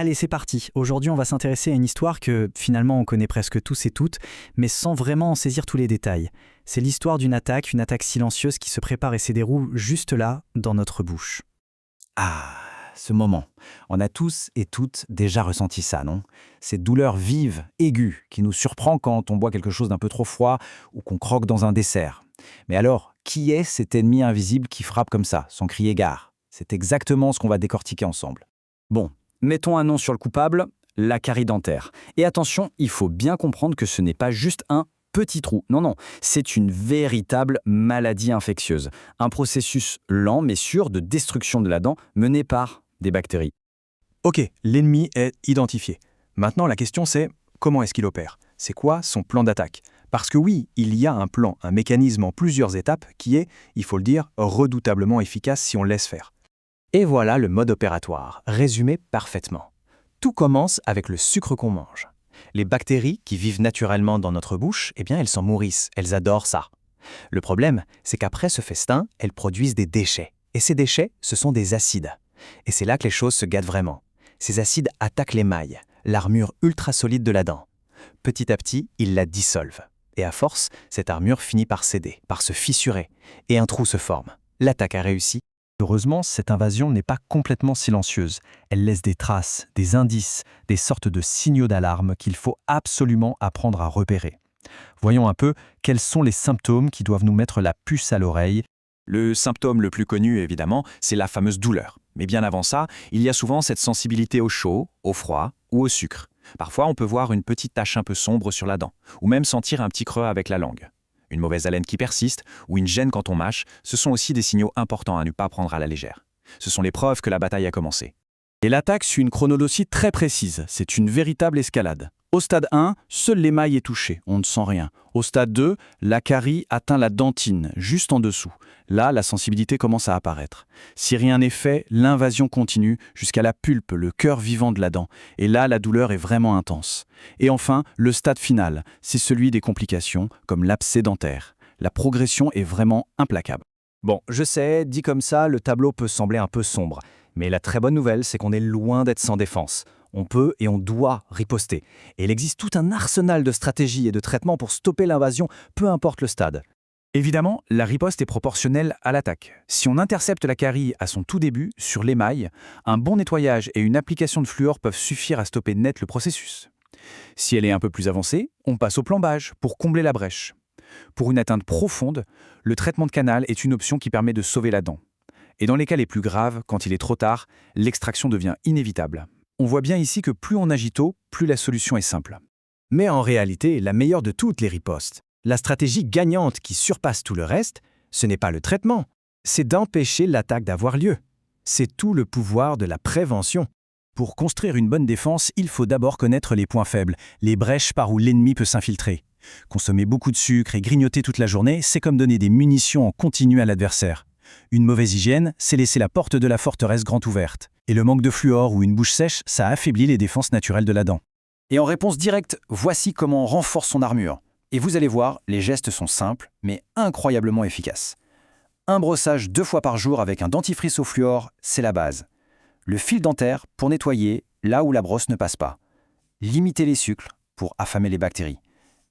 Allez, c'est parti. Aujourd'hui, on va s'intéresser à une histoire que finalement on connaît presque tous et toutes, mais sans vraiment en saisir tous les détails. C'est l'histoire d'une attaque silencieuse qui se prépare et se déroule juste là, dans notre bouche. Ah, ce moment. On a tous et toutes déjà ressenti ça, non? Cette douleur vive, aiguë, qui nous surprend quand on boit quelque chose d'un peu trop froid ou qu'on croque dans un dessert. Mais alors, qui est cet ennemi invisible qui frappe comme ça, sans crier gare? C'est exactement ce qu'on va décortiquer ensemble. Bon, mettons un nom sur le coupable, la carie dentaire. Et attention, il faut bien comprendre que ce n'est pas juste un petit trou. Non, non, c'est une véritable maladie infectieuse. Un processus lent mais sûr de destruction de la dent mené par des bactéries. Ok, l'ennemi est identifié. Maintenant, la question c'est comment est-ce qu'il opère? C'est quoi son plan d'attaque? Parce que oui, il y a un plan, un mécanisme en plusieurs étapes qui est, il faut le dire, redoutablement efficace si on le laisse faire. Et voilà le mode opératoire, résumé parfaitement. Tout commence avec le sucre qu'on mange. Les bactéries qui vivent naturellement dans notre bouche, eh bien, elles s'en nourrissent, elles adorent ça. Le problème, c'est qu'après ce festin, elles produisent des déchets. Et ces déchets, ce sont des acides. Et c'est là que les choses se gâtent vraiment. Ces acides attaquent l'émail, l'armure ultra solide de la dent. Petit à petit, ils la dissolvent. Et à force, cette armure finit par céder, par se fissurer, et un trou se forme. L'attaque a réussi. Heureusement, cette invasion n'est pas complètement silencieuse. Elle laisse des traces, des indices, des sortes de signaux d'alarme qu'il faut absolument apprendre à repérer. Voyons un peu quels sont les symptômes qui doivent nous mettre la puce à l'oreille. Le symptôme le plus connu, évidemment, c'est la fameuse douleur. Mais bien avant ça, il y a souvent cette sensibilité au chaud, au froid ou au sucre. Parfois, on peut voir une petite tache un peu sombre sur la dent, ou même sentir un petit creux avec la langue. Une mauvaise haleine qui persiste, ou une gêne quand on mâche, ce sont aussi des signaux importants à ne pas prendre à la légère. Ce sont les preuves que la bataille a commencé. Et l'attaque suit une chronologie très précise. C'est une véritable escalade. Au stade 1, seul l'émail est touché, on ne sent rien. Au stade 2, la carie atteint la dentine, juste en dessous. Là, la sensibilité commence à apparaître. Si rien n'est fait, l'invasion continue jusqu'à la pulpe, le cœur vivant de la dent. Et là, la douleur est vraiment intense. Et enfin, le stade final, c'est celui des complications, comme l'abcès dentaire. La progression est vraiment implacable. Bon, je sais, dit comme ça, le tableau peut sembler un peu sombre. Mais la très bonne nouvelle, c'est qu'on est loin d'être sans défense. On peut et on doit riposter. Et il existe tout un arsenal de stratégies et de traitements pour stopper l'invasion, peu importe le stade. Évidemment, la riposte est proportionnelle à l'attaque. Si on intercepte la carie à son tout début, sur l'émail, un bon nettoyage et une application de fluor peuvent suffire à stopper net le processus. Si elle est un peu plus avancée, on passe au plombage pour combler la brèche. Pour une atteinte profonde, le traitement de canal est une option qui permet de sauver la dent. Et dans les cas les plus graves, quand il est trop tard, l'extraction devient inévitable. On voit bien ici que plus on agit tôt, plus la solution est simple. Mais en réalité, la meilleure de toutes les ripostes, la stratégie gagnante qui surpasse tout le reste, ce n'est pas le traitement, c'est d'empêcher l'attaque d'avoir lieu. C'est tout le pouvoir de la prévention. Pour construire une bonne défense, il faut d'abord connaître les points faibles, les brèches par où l'ennemi peut s'infiltrer. Consommer beaucoup de sucre et grignoter toute la journée, c'est comme donner des munitions en continu à l'adversaire. Une mauvaise hygiène, c'est laisser la porte de la forteresse grande ouverte. Et le manque de fluor ou une bouche sèche, ça affaiblit les défenses naturelles de la dent. Et en réponse directe, voici comment on renforce son armure. Et vous allez voir, les gestes sont simples, mais incroyablement efficaces. Un brossage 2 fois par jour avec un dentifrice au fluor, c'est la base. Le fil dentaire pour nettoyer là où la brosse ne passe pas. Limiter les sucres pour affamer les bactéries.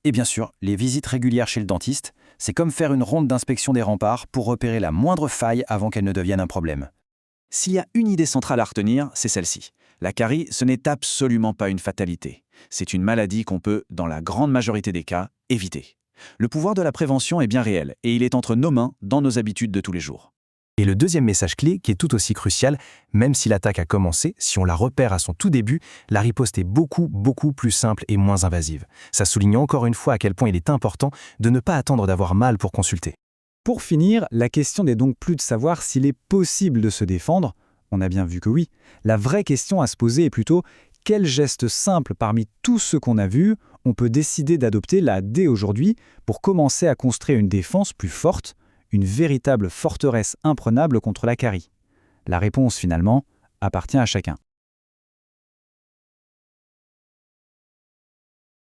Et bien sûr, les visites régulières chez le dentiste, c'est comme faire une ronde d'inspection des remparts pour repérer la moindre faille avant qu'elle ne devienne un problème. S'il y a une idée centrale à retenir, c'est celle-ci. La carie, ce n'est absolument pas une fatalité. C'est une maladie qu'on peut, dans la grande majorité des cas, éviter. Le pouvoir de la prévention est bien réel et il est entre nos mains dans nos habitudes de tous les jours. Et le deuxième message clé, qui est tout aussi crucial, même si l'attaque a commencé, si on la repère à son tout début, la riposte est beaucoup plus simple et moins invasive. Ça souligne encore une fois à quel point il est important de ne pas attendre d'avoir mal pour consulter. Pour finir, la question n'est donc plus de savoir s'il est possible de se défendre. On a bien vu que oui. La vraie question à se poser est plutôt quel geste simple parmi tous ceux qu'on a vus on peut décider d'adopter là dès aujourd'hui pour commencer à construire une défense plus forte, une véritable forteresse imprenable contre la carie. La réponse, finalement, appartient à chacun.